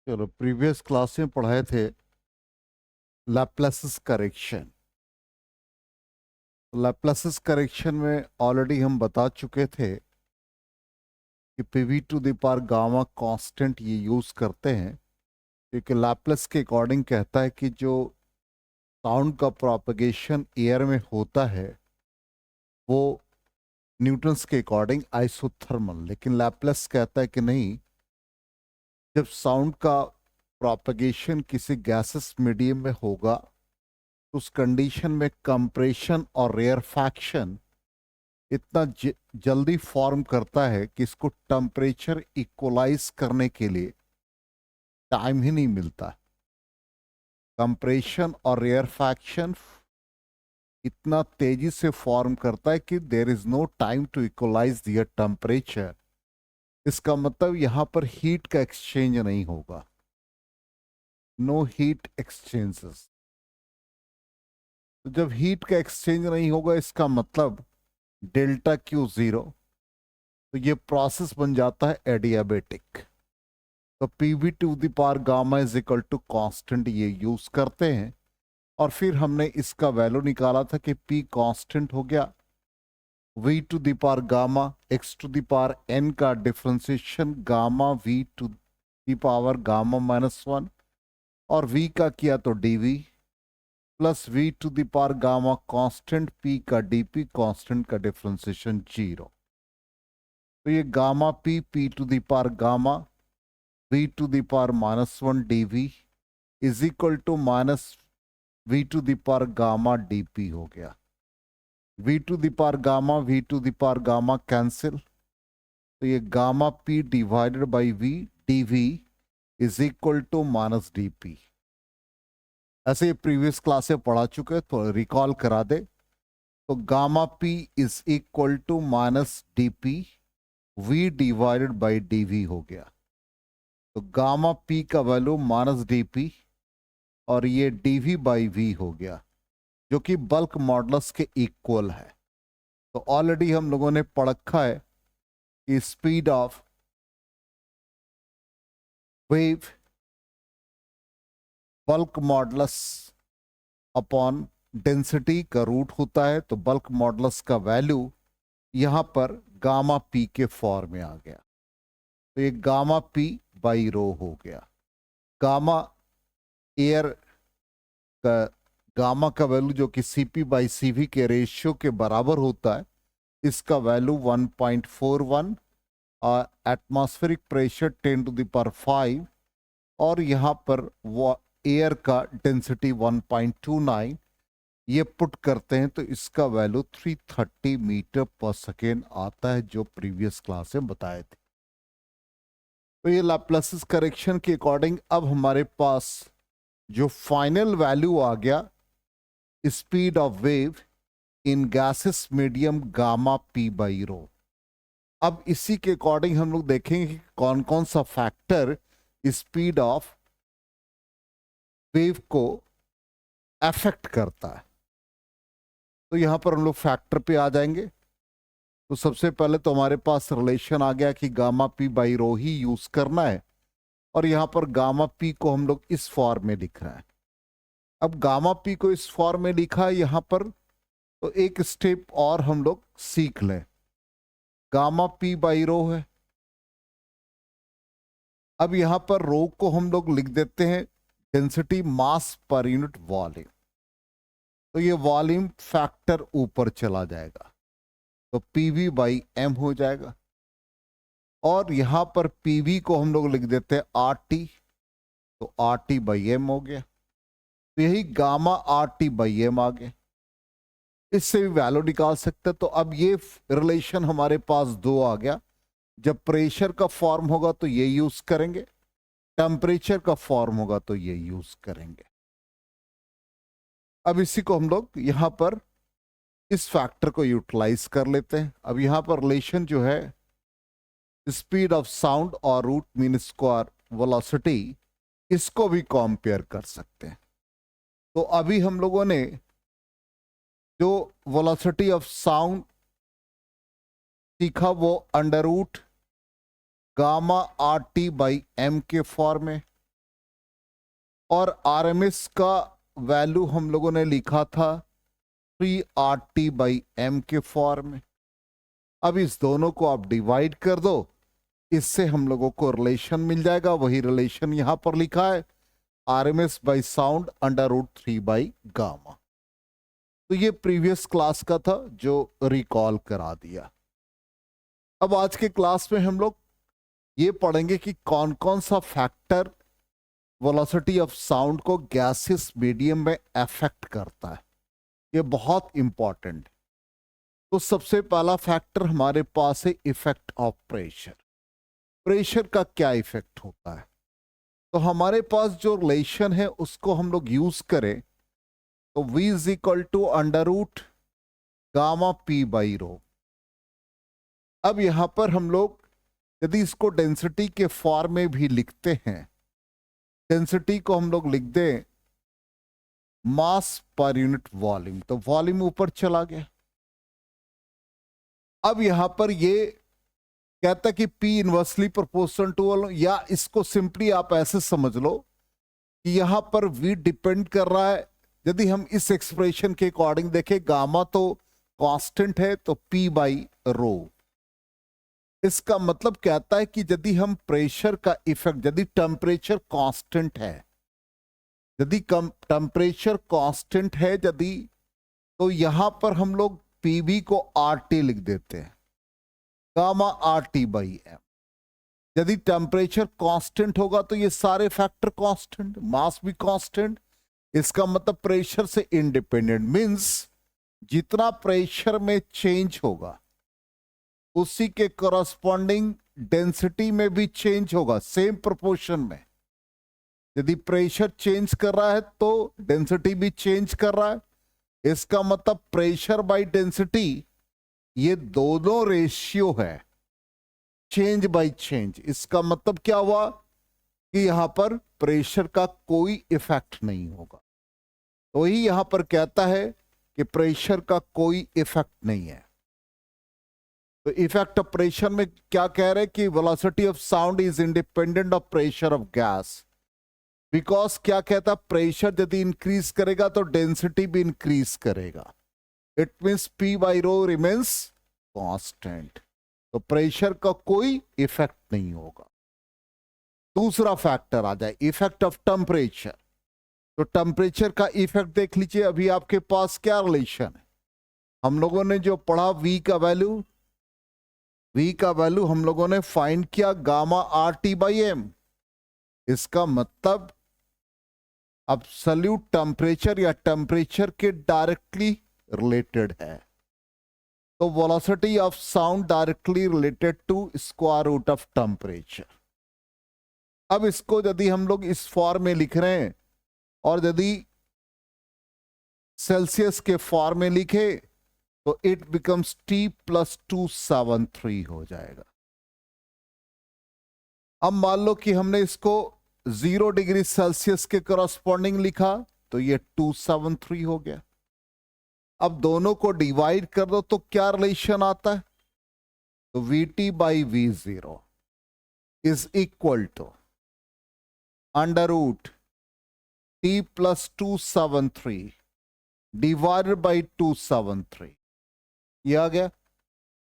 चलो previous class में पढ़ाए थे लैप्लासिस करेक्शन। लैप्लासिस करेक्शन में ऑलरेडी हम बता चुके थे कि PV to the power gamma constant ये यूज करते हैं क्योंकि लैप्लास के अकॉर्डिंग कहता है कि जो साउंड का प्रोपगेशन एयर में होता है वो न्यूटन्स के अकॉर्डिंग आइसोथर्मल, लेकिन लैप्लास कहता है कि नहीं, जब साउंड का प्रोपगेशन किसी गैसेस मीडियम में होगा तो उस कंडीशन में कंप्रेशन और रेयरफैक्शन इतना जल्दी फॉर्म करता है कि इसको टेम्परेचर इक्वलाइज करने के लिए टाइम ही नहीं मिलता। कंप्रेशन और रेयरफैक्शन इतना तेजी से फॉर्म करता है कि there is no time to equalise their temperature. इसका मतलब यहां पर हीट का एक्सचेंज नहीं होगा, नो हीट एक्सचेंजेस। तो जब हीट का एक्सचेंज नहीं होगा इसका मतलब डेल्टा क्यू जीरो, तो ये प्रोसेस बन जाता है एडियाबेटिक। तो PV to the power gamma is equal to constant ये यूज करते हैं और फिर हमने इसका वैल्यू निकाला था कि पी कांस्टेंट हो गया V to the power gamma X to the power N का differentiation gamma V to the power gamma minus one, और वी का किया तो DV plus V to the power gamma constant P का DP constant का differentiation zero. तो ये gamma P P to the power gamma V to the power minus one D V is equal to minus V to the power gamma D P हो गया। V to the power gamma cancel, तो ये gamma P divided by V D V is equal to minus D P. ऐसे ये previous class में पढ़ा चुके हैं तो रिकॉल करा दे। तो gamma P is equal to minus D P V divided by D V हो गया। तो गामा पी का वैल्यू माइनस डी पी और ये डी वी बाई वी हो गया जो कि बल्क मॉडुलस के इक्वल है। तो ऑलरेडी हम लोगों ने पढ़ रखा है कि speed of wave bulk modulus upon density का रूट होता है। तो बल्क मॉडुलस का वैल्यू यहां पर गामा पी के फॉर्म में आ गया। तो ये गामा पी बाई रो हो गया। गामा एयर का गामा का वैल्यू जो कि सीपी बाई सीवी के रेशियो के बराबर होता है, इसका वैल्यू 1.41 और atmospheric pressure 10 to the power 5 और यहाँ पर वो एयर का डेंसिटी 1.29 ये पुट करते हैं तो इसका वैल्यू 330 मीटर पर सेकेंड आता है जो प्रीवियस क्लास में बताए थे। तो ये लैप्लासिस करेक्शन के अकॉर्डिंग अब हमारे पास जो फाइनल वैल्यू आ गया speed of wave in gases medium gamma P by rho. अब इसी के अकॉर्डिंग हम लोग देखेंगे कि कौन कौन सा फैक्टर स्पीड ऑफ वेव को अफेक्ट करता है। तो यहां पर हम लोग फैक्टर पे आ जाएंगे। तो सबसे पहले तो हमारे पास रिलेशन आ गया कि gamma P by rho he use करना है और यहां पर गामा पी को हम लोग इस फॉर्म में लिख रहे हैं। अब गामा पी को इस फॉर्म में लिखा है यहां पर, तो एक स्टेप और हम लोग सीख लें। गामा पी बाई रो है। अब यहां पर रो को हम लोग लिख देते हैं density mass per unit volume. तो ये वॉल्यूम फैक्टर ऊपर चला जाएगा तो पीवी बाई एम हो जाएगा और यहां पर पीवी को हम लोग लिख देते हैं आर टी, तो आर टी बाई एम हो गया। तो यही gamma R T by M आ गया। इससे भी वैल्यू निकाल सकते हैं। तो अब ये रिलेशन हमारे पास दो आ गया। जब प्रेशर का फॉर्म होगा तो ये यूज करेंगे, टेम्परेचर का फॉर्म होगा तो ये यूज करेंगे। अब इसी को हम लोग यहां पर इस फैक्टर को यूटिलाइज कर लेते हैं। अब यहां पर रिलेशन जो है स्पीड ऑफ साउंड और रूट मीन स्क्वायर वेलोसिटी, इसको भी कंपेयर कर सकते हैं। तो अभी हम लोगों ने जो वेलोसिटी ऑफ साउंड सीखा वो under root gamma R T by M के फॉर्म में, और RMS का वैल्यू हम लोगों ने लिखा था 3RT/m के फॉर्म में। अब इस दोनों को आप डिवाइड कर दो, इससे हम लोगों को रिलेशन मिल जाएगा। वही रिलेशन यहां पर लिखा है, RMS/साउंड √3/गामा। तो ये प्रीवियस क्लास का था जो रिकॉल करा दिया। अब आज के क्लास में हम लोग ये पढ़ेंगे कि कौन कौन सा फैक्टर वेलोसिटी ऑफ साउंड को गैसियस मीडियम में अफेक्ट करता है। ये बहुत इंपॉर्टेंट। तो सबसे पहला फैक्टर हमारे पास है इफेक्ट ऑफ प्रेशर। प्रेशर का क्या इफेक्ट होता है? तो हमारे पास जो रिलेशन है उसको हम लोग यूज करें तो V is equal to √Γ/P/ρ। अब यहां पर हम लोग यदि इसको डेंसिटी के फॉर्म में भी लिखते हैं, डेंसिटी को हम लोग लिख दें मास पर यूनिट वॉल्यूम, तो वॉल्यूम ऊपर चला गया। अब यहां पर ये कहता है कि P inversely proportional to volume, या इसको सिंपली आप ऐसे समझ लो कि यहां पर V डिपेंड कर रहा है। यदि हम इस एक्सप्रेशन के अकॉर्डिंग देखें, गामा तो कांस्टेंट है तो P/ρ। इसका मतलब कहता है कि यदि हम प्रेशर का इफेक्ट, यदि टेम्परेचर कांस्टेंट है, यदि टेम्परेचर कांस्टेंट है यदि, तो यहां पर हम लोग PV को RT लिख देते हैं, गामा RT/m। यदि टेम्परेचर कांस्टेंट होगा तो ये सारे फैक्टर कांस्टेंट, मास भी कांस्टेंट। इसका मतलब प्रेशर से इंडिपेंडेंट, मींस जितना प्रेशर में चेंज होगा उसी के करस्पॉन्डिंग डेंसिटी में भी चेंज होगा, सेम प्रोपोर्शन में। यदि प्रेशर चेंज कर रहा है तो डेंसिटी भी चेंज कर रहा है। इसका मतलब प्रेशर बाय डेंसिटी ये दोनों रेशियो है, चेंज बाय चेंज। इसका मतलब क्या हुआ कि यहां पर प्रेशर का कोई इफेक्ट नहीं होगा। तो ही यहां पर कहता है कि प्रेशर का कोई इफेक्ट नहीं है। तो इफेक्ट ऑफ प्रेशर में क्या कह रहे हैं कि velocity of sound is independent of pressure of gas. Because क्या कहता, प्रेशर यदि इंक्रीज करेगा तो डेंसिटी भी इंक्रीज करेगा। It means P/ρ remains constant. तो प्रेशर का कोई इफेक्ट नहीं होगा। दूसरा फैक्टर आ जाए, इफेक्ट ऑफ टेम्परेचर। तो टेम्परेचर का इफेक्ट देख लीजिए। अभी आपके पास क्या रिलेशन है? हम लोगों ने जो पढ़ा V का वैल्यू हम लोगों ने फाइंड किया गामा RT/m। इसका मतलब एब्सोल्यूट टेम्परेचर या टेम्परेचर के डायरेक्टली रिलेटेड है। तो velocity of sound directly related to square root of temperature. अब इसको यदि हम लोग इस फॉर्म में लिख रहे हैं और यदि सेल्सियस के फॉर्म में लिखे तो इट बिकम्स T+273 हो जाएगा। अब मान लो कि हमने इसको 0 डिग्री सेल्सियस के करस्पॉन्डिंग लिखा तो ये 273 हो गया। अब दोनों को डिवाइड कर दो तो क्या रिलेशन आता है? तो VT/V0 is equal to √T+273 divided by 273। ये आ गया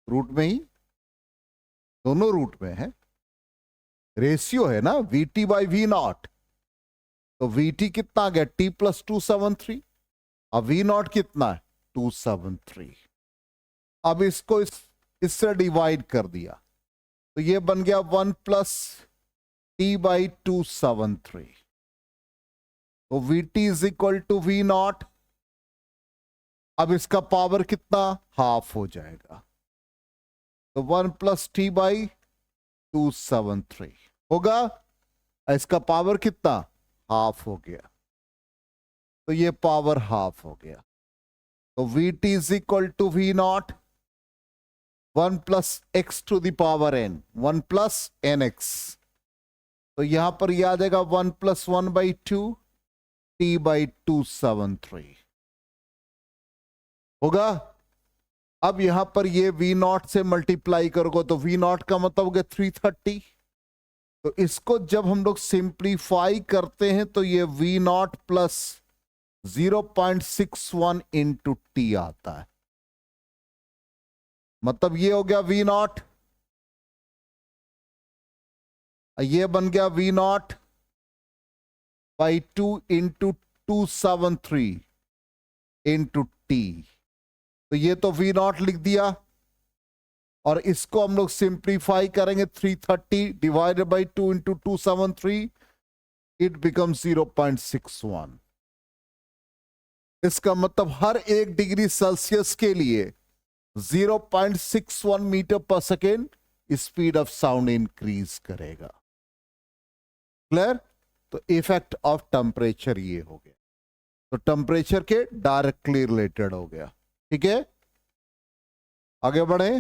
रूट में ही, दोनों रूट में है, रेशियो है ना VT/V0। तो VT कितना आ गया? T+273। अब V0 कितना है? 273। अब इसको इससे डिवाइड कर दिया तो ये बन गया 1 + T/273। तो VT is equal to V0। अब इसका पावर कितना? हाफ हो जाएगा। तो 1 + T/273 होगा। इसका पावर कितना? हाफ हो गया। तो ये पावर हाफ हो गया। तो VT is equal to V0 1 + x⁴n 1 + nx। तो यहां पर यह आ जाएगा 1 + 1/2 T/273 होगा। अब यहां पर ये V0 से मल्टीप्लाई करोगे तो V0 का मतलब हो गया 330। तो इसको जब हम लोग सिंप्लीफाई करते हैं तो ये V not plus 0.61 into T आता है। मतलब ये हो गया V नॉट, ये बन गया V not by 2 into 273 into T. तो ये तो V नॉट लिख दिया, और इसको हम लोग सिंप्लीफाई करेंगे 330 divided by 2 into 273, it become 0.61। इसका मतलब हर 1 डिग्री सेल्सियस के लिए 0.61 metre per second speed of sound increase करेगा। क्लियर? तो इफेक्ट ऑफ टेम्परेचर ये हो गया, तो टेम्परेचर के डायरेक्टली रिलेटेड हो गया। ठीक है, आगे बढ़े।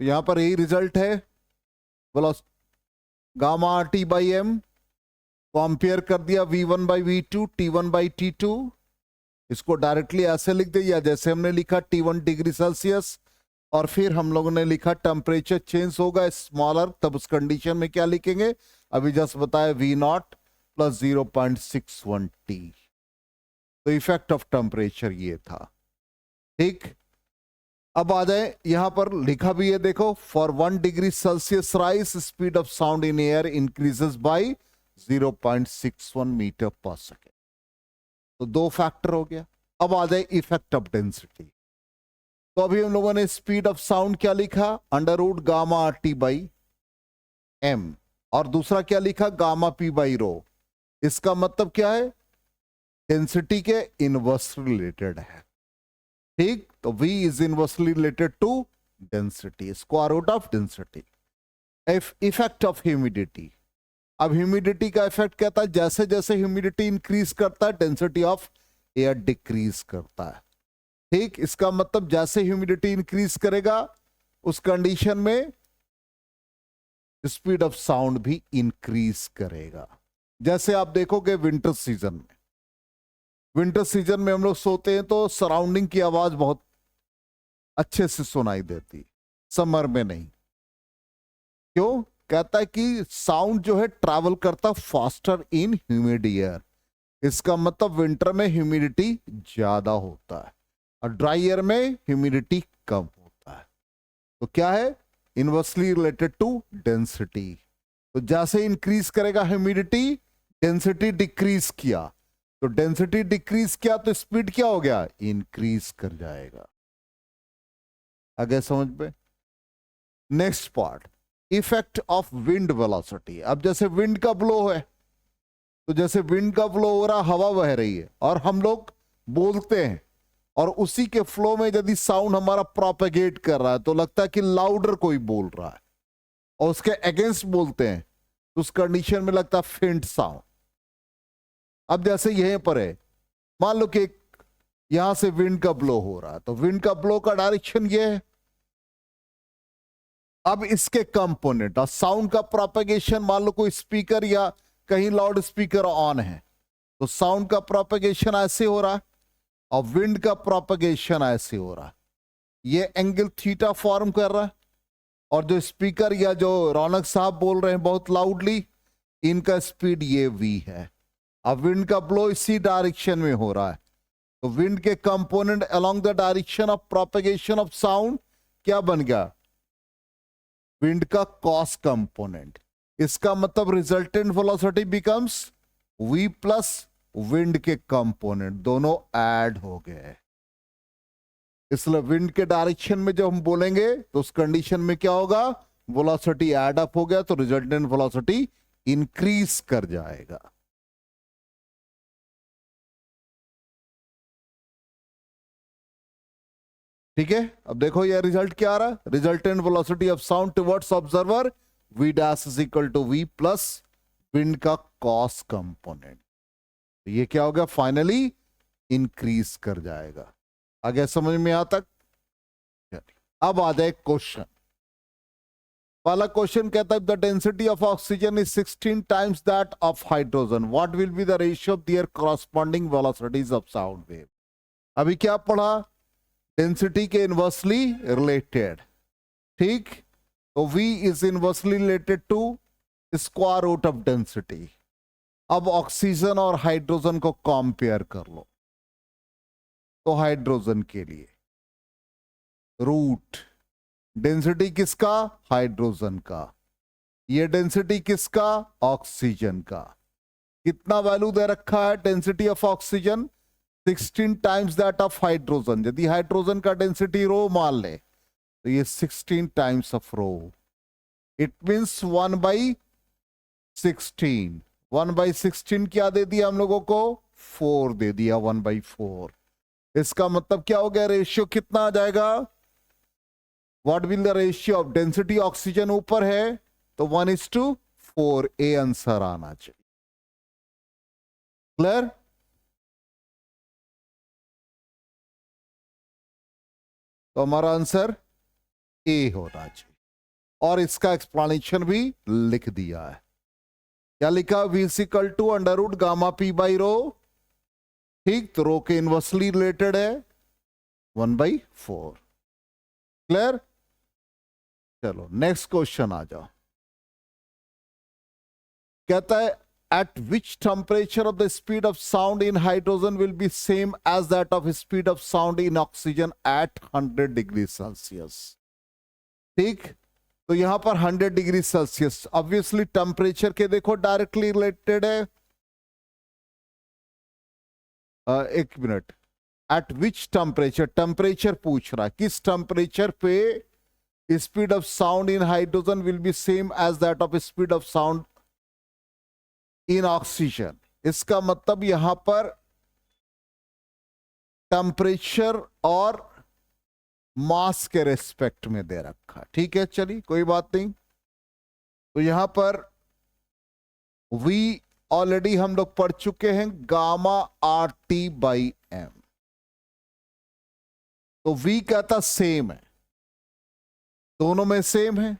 तो यहां पर यही रिजल्ट है, बोलो gamma T by M, compare कर दिया V1 by V2, T1 by T2। इसको डायरेक्टली ऐसे लिख दिया जैसे हमने लिखा T1 डिग्री सेल्सियस, और फिर हम लोगों ने लिखा टेम्परेचर चेंज होगा स्मॉलर, तब उस कंडीशन में क्या लिखेंगे, अभी जस्ट बताया V नॉट प्लस 0.61 T। तो इफेक्ट ऑफ टेम्परेचर ये था। ठीक, अब आ जाए यहां पर लिखा भी है, देखो, for 1 degree Celsius rise speed of sound in air increases by 0.61 metre per second. तो 2 फैक्टर हो गया। अब आ जाए इफेक्ट ऑफ डेंसिटी। तो अभी हम लोगों ने स्पीड ऑफ साउंड क्या लिखा, under root gamma T by M, और दूसरा क्या लिखा, गामा पी बाई रो। इसका मतलब क्या है, डेंसिटी के इनवर्सली रिलेटेड है। ठीक, तो V is inversely related to density, square root of density. Effect of humidity. अब ह्यूमिडिटी का इफेक्ट कहता है जैसे जैसे ह्यूमिडिटी इंक्रीज करता है डेंसिटी ऑफ एयर डिक्रीज करता है। ठीक, इसका मतलब जैसे ह्यूमिडिटी इंक्रीज करेगा उस कंडीशन में स्पीड ऑफ साउंड भी इंक्रीज करेगा। जैसे आप देखोगे विंटर सीजन में, विंटर सीजन में हम लोग सोते हैं तो सराउंडिंग की आवाज बहुत अच्छे से सुनाई देती, समर में नहीं। क्यों? कहता है कि साउंड जो है ट्रैवल करता फास्टर इन ह्यूमिड एयर। इसका मतलब विंटर में ह्यूमिडिटी ज्यादा होता है और ड्राई एयर में ह्यूमिडिटी कम होता है। तो क्या है, इनवर्सली रिलेटेड टू डेंसिटी। तो जैसे इंक्रीज करेगा ह्यूमिडिटी, डेंसिटी डिक्रीज किया, तो डेंसिटी डिक्रीज किया तो स्पीड क्या हो गया, इंक्रीज कर जाएगा। आगे समझ में। Next part, effect of wind velocity. अब जैसे विंड का ब्लो है, तो जैसे विंड का फ्लो हो रहा, हवा बह रही है और हम लोग बोलते हैं, और उसी के फ्लो में यदि साउंड हमारा प्रोपेगेट कर रहा है तो लगता है कि लाउडर कोई बोल रहा है, और उसके अगेंस्ट बोलते हैं तो उस कंडीशन में लगता है फेंट साउंड। अब जैसे यहीं पर है, मान लो कि यहां से विंड का ब्लो हो रहा है, तो विंड का ब्लो का डायरेक्शन ये है। अब इसके कंपोनेंट और साउंड का प्रोपेगेशन, मान लो कोई स्पीकर या कहीं लाउड स्पीकर ऑन है, तो साउंड का प्रोपेगेशन ऐसे हो रहा है और विंड का प्रोपेगेशन ऐसे हो रहा है। ये एंगल थीटा फॉर्म कर रहा है, और जो स्पीकर या जो रौनक साहब बोल रहे हैं बहुत लाउडली, इनका स्पीड ये v है। अब विंड का ब्लो इसी डायरेक्शन में हो रहा है, तो विंड के component along the direction of propagation of sound क्या बन गया, विंड का कॉस कंपोनेंट। इसका मतलब resultant velocity becomes v plus wind के कंपोनेंट, दोनों ऐड हो गए। इसलिए विंड के डायरेक्शन में जब हम बोलेंगे तो उस कंडीशन में क्या होगा, वेलोसिटी ऐड अप हो गया, तो रिजल्टेंट वेलोसिटी इंक्रीज कर जाएगा। ठीक है, अब देखो ये रिजल्ट क्या आ रहा है, resultant velocity of sound towards observer v dash is equal to v plus wind का कॉस कंपोनेंट। तो ये क्या होगा, फाइनली इंक्रीज कर जाएगा। आगे समझ में आ तक। अब आ जाए क्वेश्चन। पहला क्वेश्चन कहता है the density of oxygen is 16 times that of hydrogen, what will be the ratio of their corresponding velocities of sound wave. अभी क्या पढ़ा? डेंसिटी के इनवर्सली रिलेटेड, ठीक। तो V is inversely related to square root of density. अब oxygen और hydrogen को compare कर लो। तो हाइड्रोजन के लिए रूट डेंसिटी किसका? हाइड्रोजन का। ये डेंसिटी किसका? ऑक्सीजन का। कितना वैल्यू दे रखा है density of oxygen? 16 times that of hydrogen. यदि हाइड्रोजन का डेंसिटी रो मान ले तो ये 16 times of rho. It means 1/16। 1/16 क्या दे दिया हम लोगों को? 4 दे दिया, 1/4। इसका मतलब क्या हो गया? रेशियो कितना आ जाएगा? What will the ratio of density? Oxygen ऊपर है तो 1:4। ए आंसर आना चाहिए। क्लियर? तो हमारा आंसर ए होना चाहिए। और इसका एक्सप्लेनेशन भी लिख दिया है। क्या लिखा? V = √γ-p/ρ। ठीक, तो रो के इनवर्सली रिलेटेड है 1/4। क्लियर? चलो नेक्स्ट क्वेश्चन आ जाओ। कहता है at which temperature of the speed of sound in hydrogen will be same as that of speed of sound in oxygen at 100 degree Celsius. ठीक, तो यहां पर 100 डिग्री सेल्सियस ऑब्वियसली टेम्परेचर के देखो डायरेक्टली रिलेटेड है। एक minute, at which temperature, temperature पूछ रहा है किस टेम्परेचर पे speed of sound in hydrogen will be same as that of speed of sound in oxygen. इसका मतलब यहां पर टेम्परेचर और मास के रेस्पेक्ट में दे रखा। ठीक है, चलिए कोई बात नहीं। तो यहां पर V ऑलरेडी हम लोग पढ़ चुके हैं, γ/RT/m। तो V कहता सेम है, दोनों में सेम है।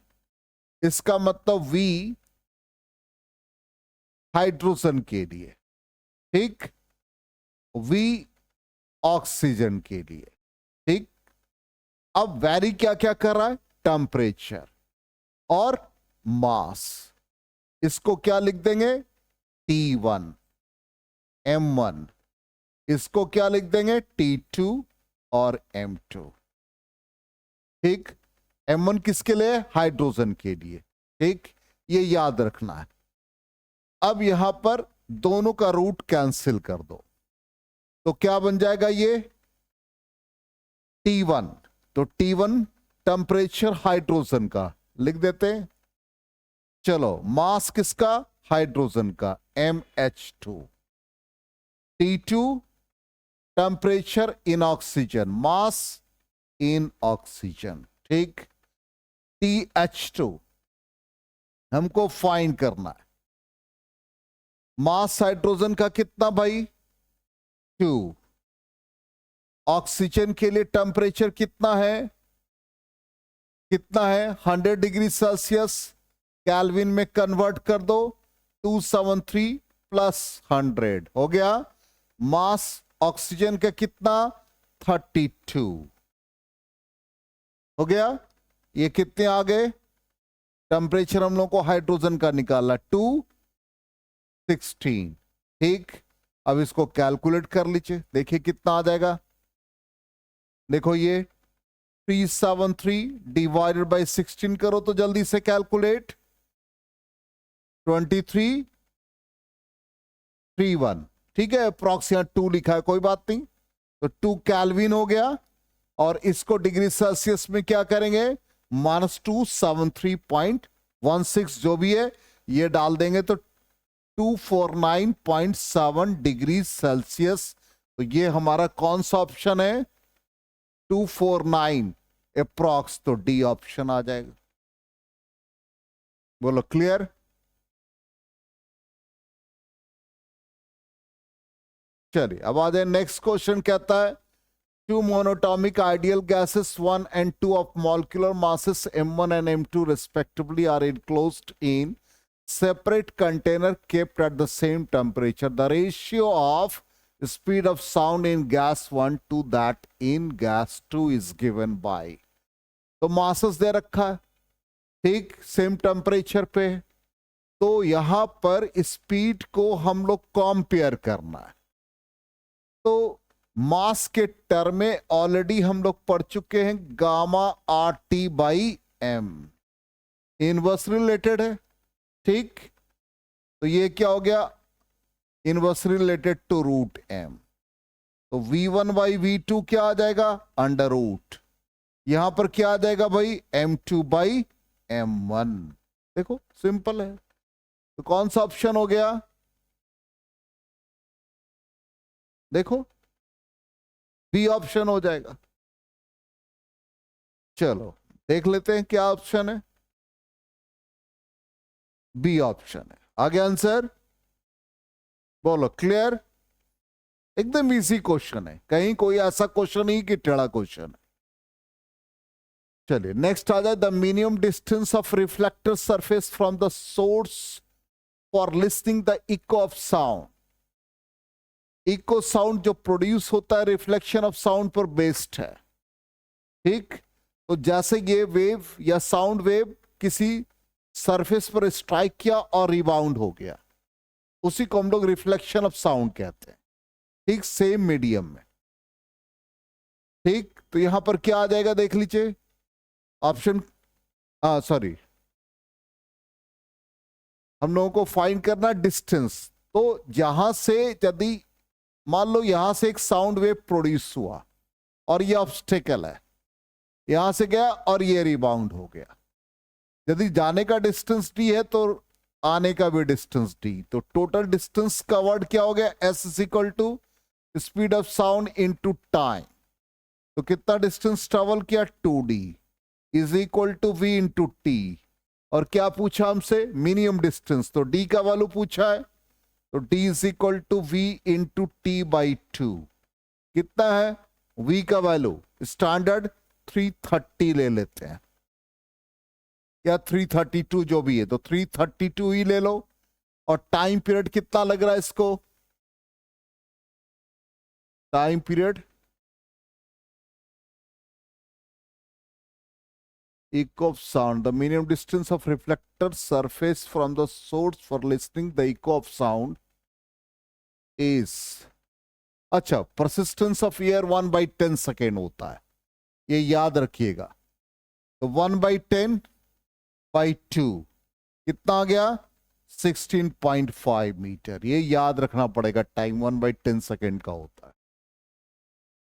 इसका मतलब V हाइड्रोजन के लिए, ठीक, V ऑक्सीजन के लिए। ठीक, अब वैरी क्या क्या कर रहा है? टेम्परेचर और मास। इसको क्या लिख देंगे? T1 M1। इसको क्या लिख देंगे? T2 और M2। ठीक, M1 किसके लिए? हाइड्रोजन के लिए। ठीक, ये याद रखना है। अब यहां पर दोनों का रूट कैंसिल कर दो तो क्या बन जाएगा? ये T1, तो T1 टेम्परेचर हाइड्रोजन का लिख देते हैं। चलो मास किसका? हाइड्रोजन का, MH2। T2 temperature in oxygen, mass in oxygen. ठीक, TH2 हमको फाइंड करना है। मास हाइड्रोजन का कितना भाई? 2। ऑक्सीजन के लिए टेम्परेचर कितना है? कितना है? 100 डिग्री सेल्सियस। केल्विन में कन्वर्ट कर दो, 273 + 100 हो गया। मास ऑक्सीजन का कितना? 32 हो गया। ये कितने आ गए? टेम्परेचर हम लोग को हाइड्रोजन का निकाला 216। ठीक, अब इसको कैलकुलेट कर लीजिए, देखिए कितना आ जाएगा। देखो ये 373 डिवाइडेड बाय 16 करो तो जल्दी से कैलकुलेट। 2331। ठीक है, अप्रॉक्स यहां 2 लिखा है, कोई बात नहीं। तो 2 केल्विन हो गया। और इसको डिग्री सेल्सियस में क्या करेंगे? -273.16 जो भी है ये डाल देंगे तो 249.7 डिग्री सेल्सियस। तो ये हमारा कौन सा ऑप्शन है? 249 अप्रॉक्स, तो डी ऑप्शन आ जाएगा। बोलो क्लियर? चलिए अब आ जाए नेक्स्ट क्वेश्चन। कहता है two monatomic ideal gases 1 and 2 of molecular masses m1 and m2 respectively are enclosed in separate container kept at the same temperature. The ratio of speed of sound in gas 1 to that in gas 2 is given by, तो masses दे रखा है, ठीक, same temperature पे, तो यहां पर speed को हम लोग कंपेयर करना है। तो मास के टर्म में ऑलरेडी हम लोग पढ़ चुके हैं, gamma R T by M inverse related है, ठीक। तो ये क्या हो गया, inverse related to root M. तो V1 बाई V2 क्या आ जाएगा, अंडर रूट, यहां पर क्या आ जाएगा भाई, M2 बाई M1। देखो सिंपल है। तो कौन सा ऑप्शन हो गया, देखो बी ऑप्शन हो जाएगा। चलो देख लेते हैं क्या ऑप्शन है, बी ऑप्शन है। आगे आंसर बोलो, क्लियर, एकदम इजी क्वेश्चन है, कहीं कोई ऐसा क्वेश्चन नहीं कि टेढ़ा क्वेश्चन है। चलिए नेक्स्ट आ जाए, the minimum distance of reflector surface from the source for listening the eco of sound. Echo sound जो प्रोड्यूस होता है रिफ्लेक्शन ऑफ साउंड पर बेस्ड है, ठीक। तो जैसे ये वेव या साउंड वेव किसी सरफेस पर स्ट्राइक किया और रिबाउंड हो गया, उसी को हम लोग रिफ्लेक्शन ऑफ साउंड कहते हैं, ठीक, सेम मीडियम में, ठीक। तो यहां पर क्या आ जाएगा, देख लीजिए ऑप्शन, सॉरी, हम लोगों को फाइंड करना डिस्टेंस। तो जहां से यदि मान लो यहां से एक साउंड वेव प्रोड्यूस हुआ और ये ऑब्स्टेकल है, यहां से गया और ये रिबाउंड हो गया, यदि जाने का डिस्टेंस डी है तो आने का भी डिस्टेंस डी, तो टोटल डिस्टेंस का वर्ड क्या हो गया, S is equal to speed of sound into time. तो कितना डिस्टेंस ट्रेवल किया, 2d is equal to v into T. और क्या पूछा हमसे, मिनिमम डिस्टेंस, तो d का वैल्यू पूछा है, तो d is equal to v into T by 2। कितना है v का वैल्यू, स्टैंडर्ड 330 ले लेते हैं, या 332 जो भी है, तो 332 ही ले लो। और टाइम पीरियड कितना लग रहा है इसको, time period echo of sound, the minimum distance of reflector surface from the source for listening the echo of sound is, अच्छा, persistence of air 1/10 सेकेंड होता है, ये याद रखिएगा। तो 1/10/2 कितना आ गया, 16.5 मीटर, ये याद रखना पड़ेगा, टाइम 1/10 सेकेंड का होता है।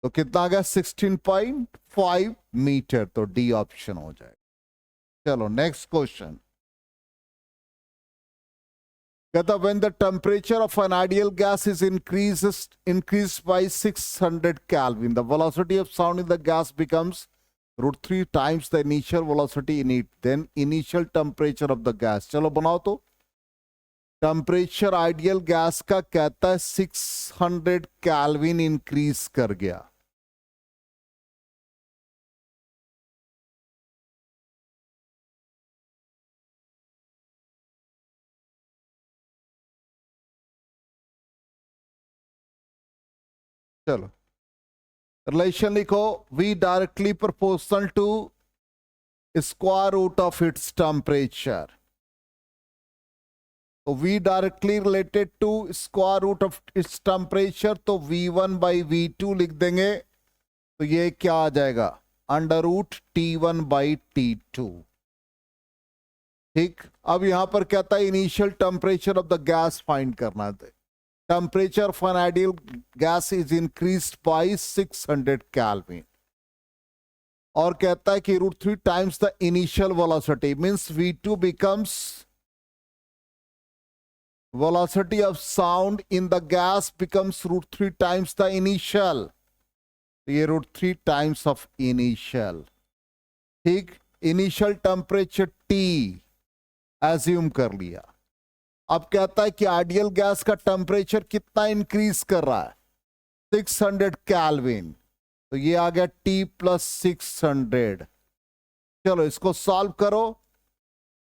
तो कितना आ गया, 16.5 मीटर, तो डी ऑप्शन हो जाएगा। चलो नेक्स्ट क्वेश्चन, कहता when the temperature of an ideal gas is increased by 600 Kelvin, the velocity of sound in the gas becomes √3 times the initial velocity in it, then initial temperature of the gas। चलो बनाओ, तो temperature ideal gas का कहता है 600 kelvin increase कर गया, चलो relation लिखो, V directly proportional to square root of its temperature. तो V directly related to square root of its temperature, तो V1 बाई V2 लिख देंगे, तो ये क्या आ जाएगा, under root T1 by T2, ठीक। अब यहां पर कहता है initial temperature of the gas find करना है। Temperature of an ideal gas is increased by 600 Kelvin, और कहता है कि √3 times the initial velocity, means V2 becomes velocity of sound in the gas becomes √3 times the initial, ये √3 times of initial, ठीक। Initial temperature T assume कर लिया। अब कहता है कि आइडियल गैस का टेम्परेचर कितना इंक्रीज कर रहा है, 600 केल्विन, तो ये आ गया T + 600। चलो इसको सॉल्व करो,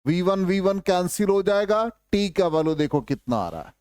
V1 कैंसिल हो जाएगा, T का वैल्यू देखो कितना आ रहा है,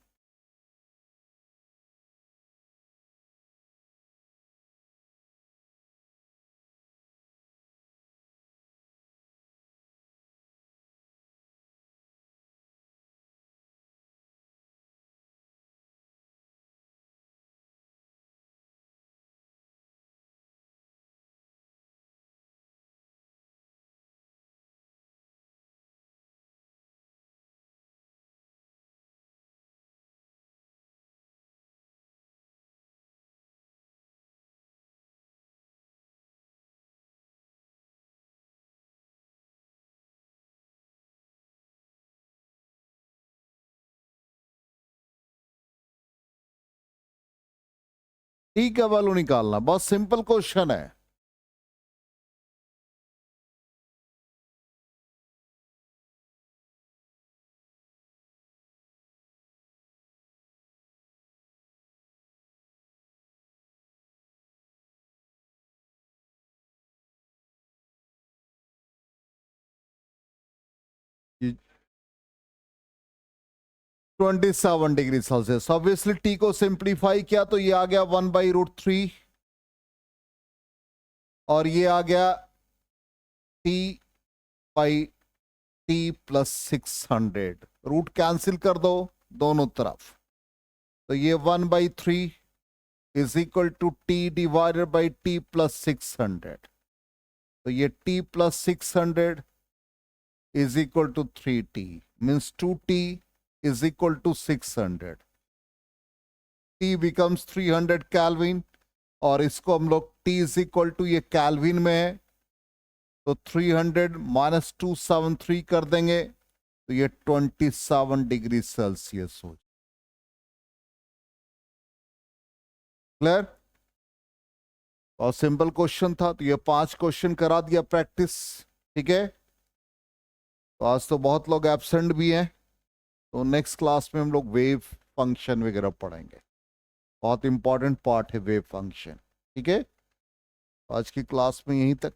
टी का वैल्यू निकालना, बहुत सिंपल क्वेश्चन है। ये 27 डिग्री सेल्सियस। ऑब्वियसली टी को सिंप्लीफाई किया तो ये आ गया 1/√3 और ये आ गया T/T+600। रूट कैंसिल कर दो दोनों तरफ, तो ये 1/3 इज इक्वल टू T/T+600। तो ये T+600 is equal to 3T, means 2T is equal to 600। T becomes 300 kelvin, और इसको हम लोग T इज इक्वल टू, ये कैल्विन में है तो 300 माइनस 273 कर देंगे तो ये 27 डिग्री सेल्सियस हो। क्लियर? और सिंपल क्वेश्चन था, तो ये 5 क्वेश्चन करा दिया प्रैक्टिस। ठीक है, तो आज तो बहुत लोग एब्सेंट भी हैं, तो नेक्स्ट क्लास में हम लोग वेव फंक्शन वगैरह पढ़ेंगे। बहुत इंपॉर्टेंट पार्ट है वेव फंक्शन। ठीक है, आज की क्लास में यहीं तक।